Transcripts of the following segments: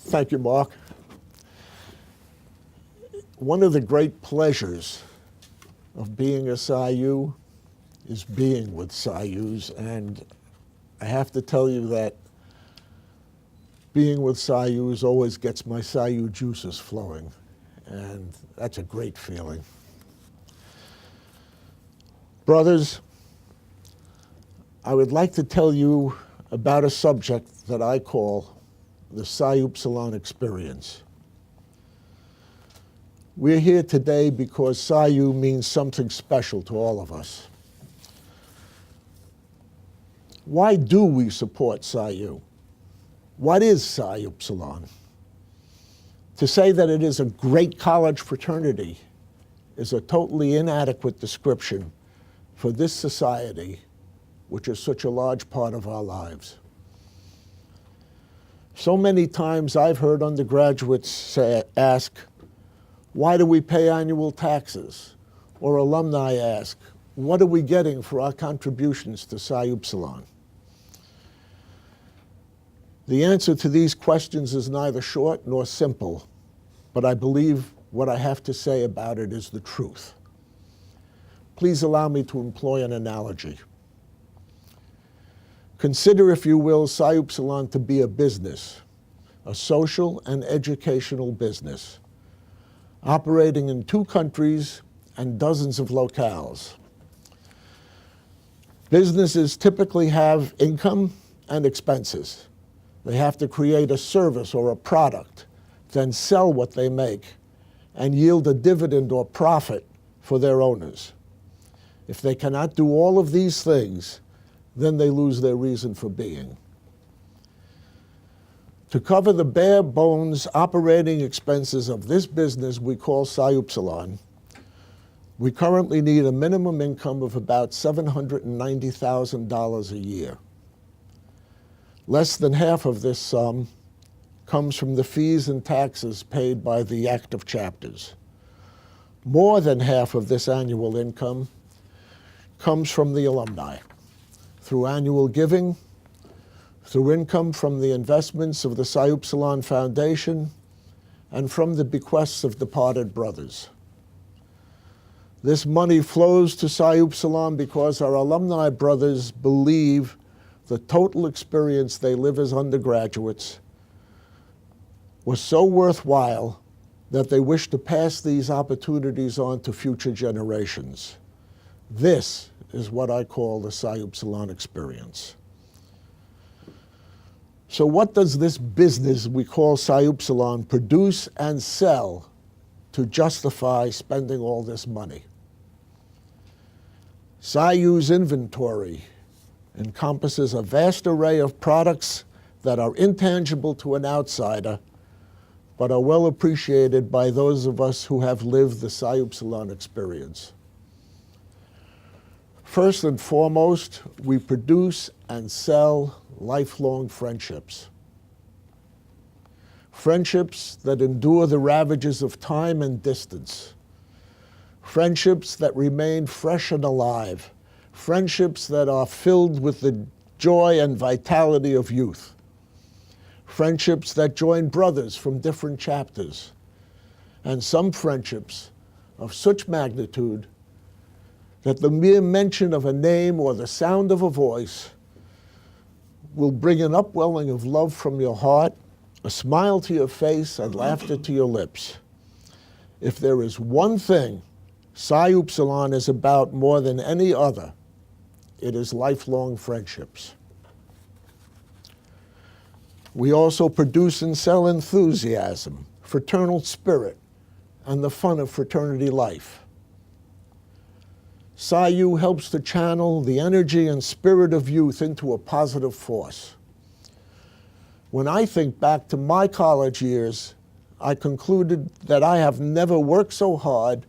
Thank you, Mark. One of the great pleasures of being a Psi U is being with Psi U's, and I have to tell you that being with Psi U's always gets my Psi U juices flowing, and that's a great feeling. Brothers, I would like to tell you about a subject that I call the Psi Upsilon Experience. We're here today because Psi U means something special to all of us. Why do we support Psi U? What is Psi Upsilon? To say that it is a great college fraternity is a totally inadequate description for this society, which is such a large part of our lives. So many times I've heard undergraduates ask, why do we pay annual taxes? Or alumni ask, what are we getting for our contributions to Psi Upsilon? The answer to these questions is neither short nor simple, but I believe what I have to say about it is the truth. Please allow me to employ an analogy. Consider, if you will, Psi Upsilon to be a business, a social and educational business, operating in 2 countries and dozens of locales. Businesses typically have income and expenses. They have to create a service or a product, then sell what they make, and yield a dividend or profit for their owners. If they cannot do all of these things, then they lose their reason for being. To cover the bare bones operating expenses of this business we call Psi Upsilon, we currently need a minimum income of about $790,000 a year. Less than half of this sum comes from the fees and taxes paid by the active chapters. More than half of this annual income comes from the alumni, through annual giving, through income from the investments of the Psi Upsilon Foundation, and from the bequests of departed brothers. This money flows to Psi Upsilon because our alumni brothers believe the total experience they live as undergraduates was so worthwhile that they wish to pass these opportunities on to future generations. This is what I call the Psi Upsilon Experience. So what does this business we call Psi Upsilon produce and sell to justify spending all this money? Psi U's inventory encompasses a vast array of products that are intangible to an outsider, but are well appreciated by those of us who have lived the Psi Upsilon experience. First and foremost, we produce and sell lifelong friendships. Friendships that endure the ravages of time and distance. Friendships that remain fresh and alive. Friendships that are filled with the joy and vitality of youth. Friendships that join brothers from different chapters. And some friendships of such magnitude that the mere mention of a name or the sound of a voice will bring an upwelling of love from your heart, a smile to your face, and laughter to your lips. If there is one thing Psi Upsilon is about more than any other, it is lifelong friendships. We also produce and sell enthusiasm, fraternal spirit, and the fun of fraternity life. Psi U helps to channel the energy and spirit of youth into a positive force. When I think back to my college years, I concluded that I have never worked so hard,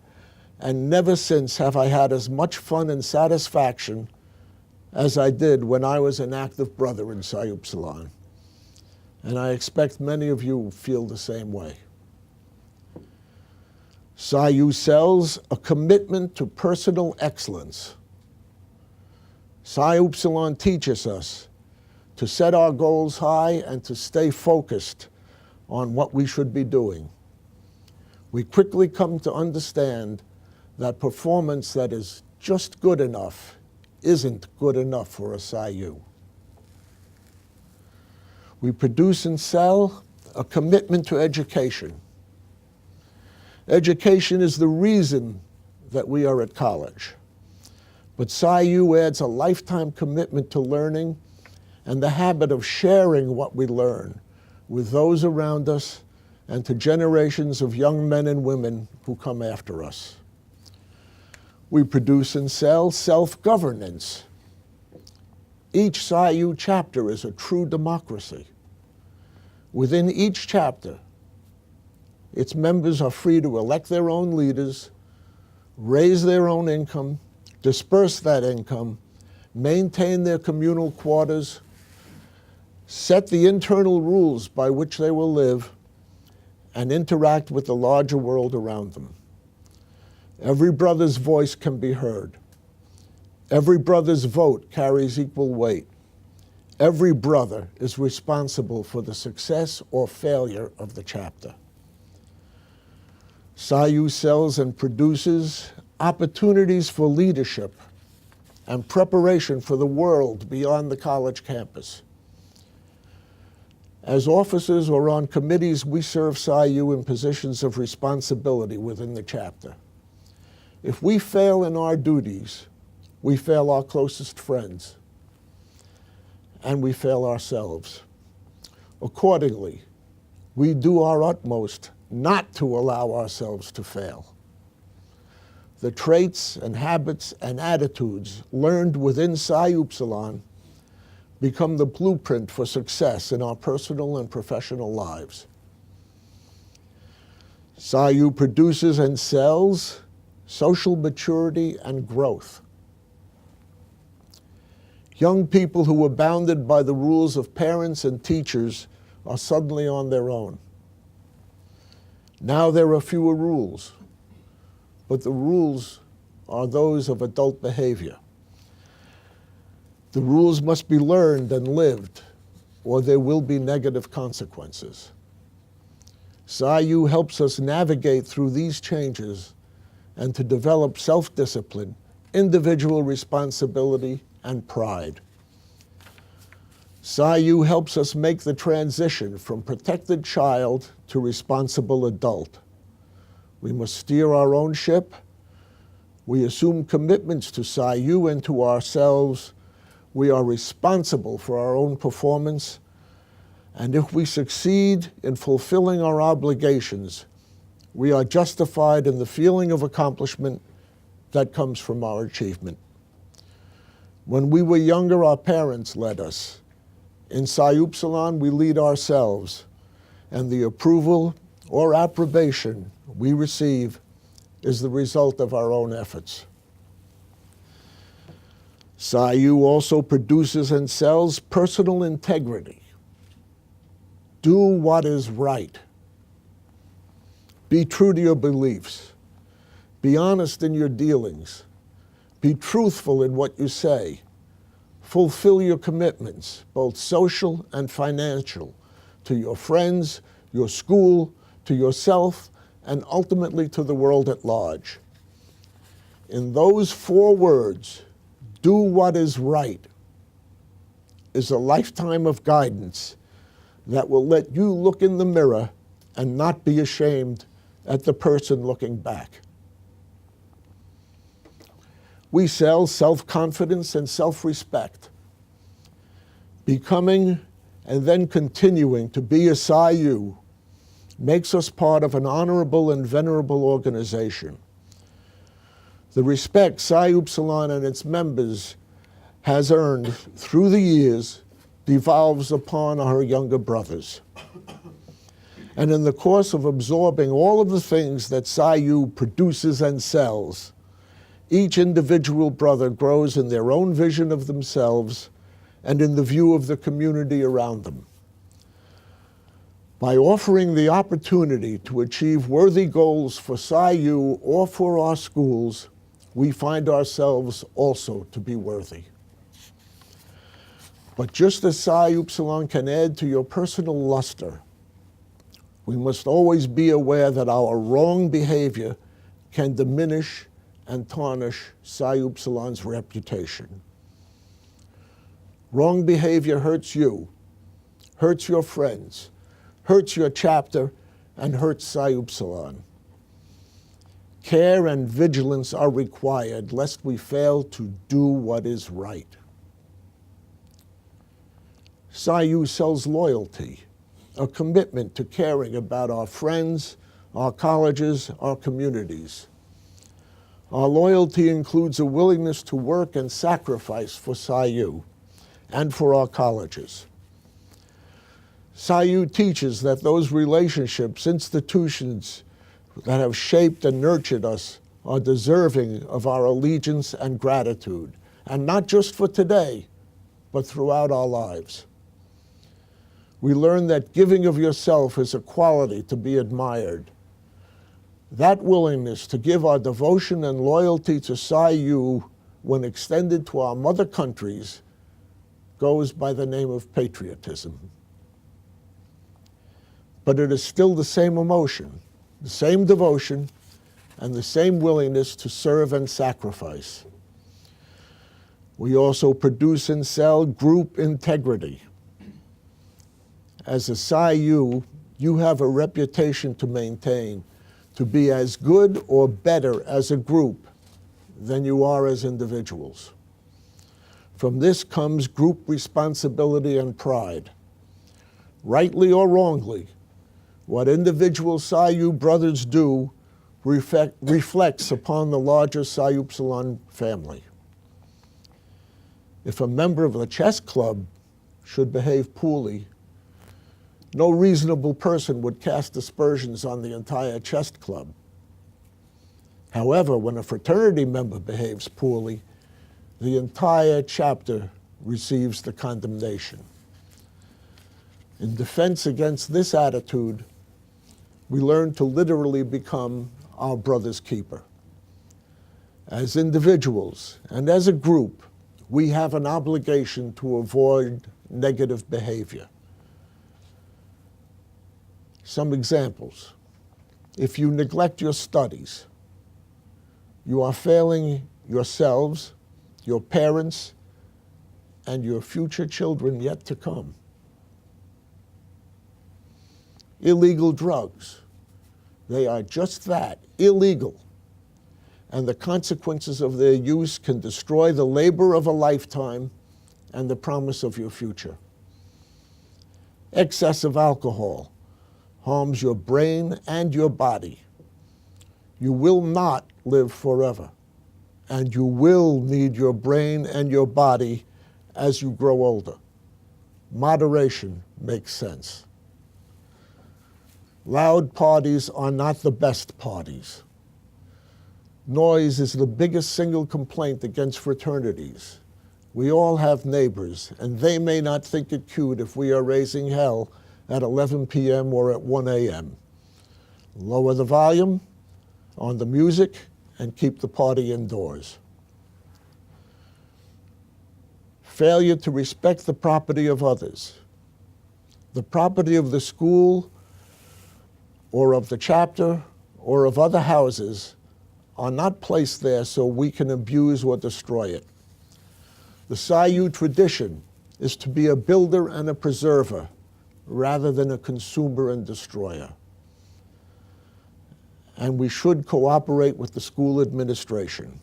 and never since have I had as much fun and satisfaction as I did when I was an active brother in Psi Upsilon. And I expect many of you feel the same way. Psi U sells a commitment to personal excellence. Psi Upsilon teaches us to set our goals high and to stay focused on what we should be doing. We quickly come to understand that performance that is just good enough isn't good enough for a Psi U. We produce and sell a commitment to education. Education is the reason that we are at college. But Psi U adds a lifetime commitment to learning and the habit of sharing what we learn with those around us and to generations of young men and women who come after us. We produce and sell self-governance. Each Psi U chapter is a true democracy. Within each chapter, its members are free to elect their own leaders, raise their own income, disperse that income, maintain their communal quarters, set the internal rules by which they will live, and interact with the larger world around them. Every brother's voice can be heard. Every brother's vote carries equal weight. Every brother is responsible for the success or failure of the chapter. Psi U sells and produces opportunities for leadership and preparation for the world beyond the college campus. As officers or on committees, we serve Psi U in positions of responsibility within the chapter. If we fail in our duties, we fail our closest friends, and we fail ourselves. Accordingly, we do our utmost not to allow ourselves to fail. The traits and habits and attitudes learned within Psi Upsilon become the blueprint for success in our personal and professional lives. Psi U produces and sells social maturity and growth. Young people who were bounded by the rules of parents and teachers are suddenly on their own. Now there are fewer rules, but the rules are those of adult behavior. The rules must be learned and lived, or there will be negative consequences. Psi U helps us navigate through these changes and to develop self-discipline, individual responsibility, and pride. Psi U helps us make the transition from protected child to responsible adult. We must steer our own ship. We assume commitments to Psi U and to ourselves. We are responsible for our own performance. And if we succeed in fulfilling our obligations, we are justified in the feeling of accomplishment that comes from our achievement. When we were younger, our parents led us. In Psi Upsilon, we lead ourselves, and the approval or approbation we receive is the result of our own efforts. Psi U also produces and sells personal integrity. Do what is right. Be true to your beliefs. Be honest in your dealings. Be truthful in what you say. Fulfill your commitments, both social and financial, to your friends, your school, to yourself, and ultimately to the world at large. In those 4 words, do what is right, is a lifetime of guidance that will let you look in the mirror and not be ashamed at the person looking back. We sell self-confidence and self-respect. Becoming and then continuing to be a Psi U makes us part of an honorable and venerable organization. The respect Psi Upsilon and its members has earned through the years devolves upon our younger brothers. And in the course of absorbing all of the things that Psi U produces and sells, each individual brother grows in their own vision of themselves and in the view of the community around them. By offering the opportunity to achieve worthy goals for Psi U or for our schools, we find ourselves also to be worthy. But just as Psi Upsilon can add to your personal luster, We must always be aware that our wrong behavior can diminish and tarnish Psi Upsilon's reputation. Wrong behavior hurts you, hurts your friends, hurts your chapter, and hurts Psi Upsilon. Care and vigilance are required lest we fail to do what is right. Psi U sells loyalty, a commitment to caring about our friends, our colleges, our communities. Our loyalty includes a willingness to work and sacrifice for Psi U and for our colleges. Psi U teaches that those relationships, institutions that have shaped and nurtured us are deserving of our allegiance and gratitude, and not just for today, but throughout our lives. We learn that giving of yourself is a quality to be admired. That willingness to give our devotion and loyalty to Psi U when extended to our mother countries goes by the name of patriotism. But it is still the same emotion, the same devotion, and the same willingness to serve and sacrifice. We also produce and sell group integrity. As a Psi U, you have a reputation to maintain, to be as good or better as a group than you are as individuals. From this comes group responsibility and pride. Rightly or wrongly, what individual Psi U brothers do reflects upon the larger Psi Upsilon family. If a member of the chess club should behave poorly, no reasonable person would cast aspersions on the entire chess club. However, when a fraternity member behaves poorly, the entire chapter receives the condemnation. In defense against this attitude, we learn to literally become our brother's keeper. As individuals and as a group, we have an obligation to avoid negative behavior. Some examples. If you neglect your studies, you are failing yourselves, your parents, and your future children yet to come. Illegal drugs. They are just that, illegal. And the consequences of their use can destroy the labor of a lifetime and the promise of your future. Excess of alcohol harms your brain and your body. You will not live forever, and you will need your brain and your body as you grow older. Moderation makes sense. Loud parties are not the best parties. Noise is the biggest single complaint against fraternities. We all have neighbors, and they may not think it cute if we are raising hell at 11 p.m. or at 1 a.m. Lower the volume on the music and keep the party indoors. Failure to respect the property of others. The property of the school or of the chapter or of other houses are not placed there so we can abuse or destroy it. The Psi U tradition is to be a builder and a preserver rather than a consumer and destroyer. And we should cooperate with the school administration.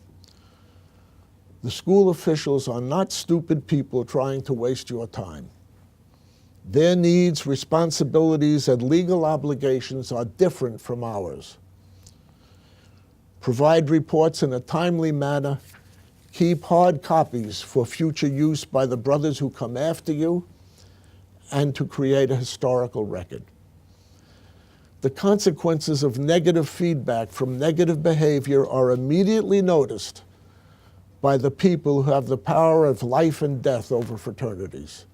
The school officials are not stupid people trying to waste your time. Their needs, responsibilities, and legal obligations are different from ours. Provide reports in a timely manner. Keep hard copies for future use by the brothers who come after you, and to create a historical record. The consequences of negative feedback from negative behavior are immediately noticed by the people who have the power of life and death over fraternities.